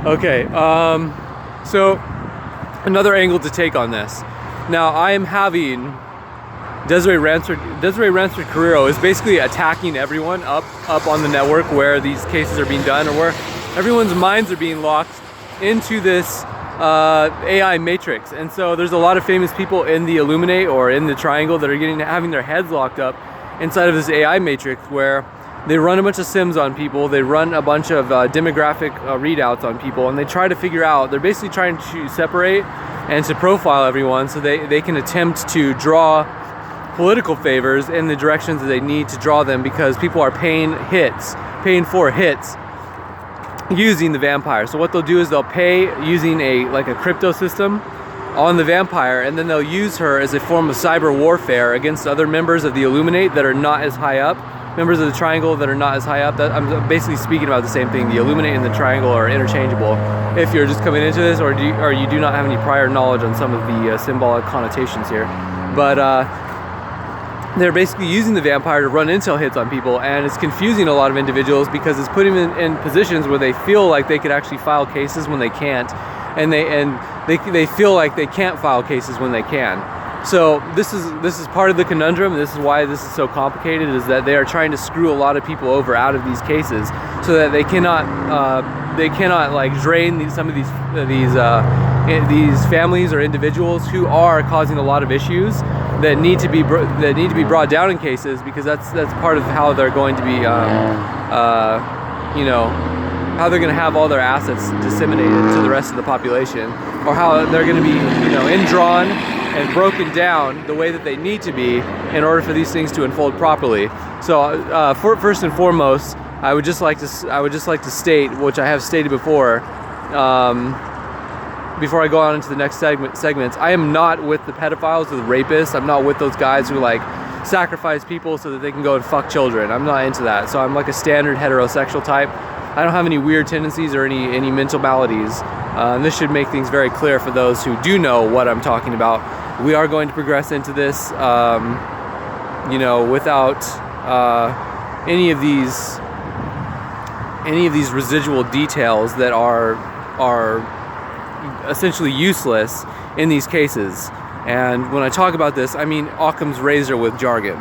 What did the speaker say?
Okay, so another angle to take on this. Now I am having Desiree Ransford Carrero is basically attacking everyone up on the network where these cases are being done, or where everyone's minds are being locked into this AI matrix. And so there's a lot of famous people in the Illuminate or in the Triangle that are having their heads locked up inside of this AI matrix, where they run a bunch of sims on people, they run a bunch of demographic readouts on people, and they try to figure out, they're basically trying to separate and to profile everyone so they can attempt to draw political favors in the directions that they need to draw them, because people are paying for hits using the vampire. So what they'll do is they'll pay using a crypto system on the vampire, and then they'll use her as a form of cyber warfare against other members of the Illuminate that are not as high up, members of the Triangle that are not as high up. I'm basically speaking about the same thing. The Illuminate and the Triangle are interchangeable if you're just coming into this, or you do not have any prior knowledge on some of the symbolic connotations here. But they're basically using the vampire to run intel hits on people, and it's confusing a lot of individuals because it's putting them in positions where they feel like they could actually file cases when they can't, and they feel like they can't file cases when they can. So this is part of the conundrum. This is why this is so complicated, is that they are trying to screw a lot of people over out of these cases so that they cannot like drain some of these families or individuals who are causing a lot of issues that need to be brought down in cases, because that's part of how they're going to be how they're going to have all their assets disseminated to the rest of the population, or how they're going to be indrawn and broken down the way that they need to be in order for these things to unfold properly. So first and foremost, I would just like to state, which I have stated before I go on into the next segments, I am not with the pedophiles or the rapists. I'm not with those guys who sacrifice people so that they can go and fuck children. I'm not into that. So I'm like a standard heterosexual type. I don't have any weird tendencies or any mental maladies. And this should make things very clear for those who do know what I'm talking about. We are going to progress into this, without any of these residual details that are essentially useless in these cases. And when I talk about this, I mean Occam's razor with jargon.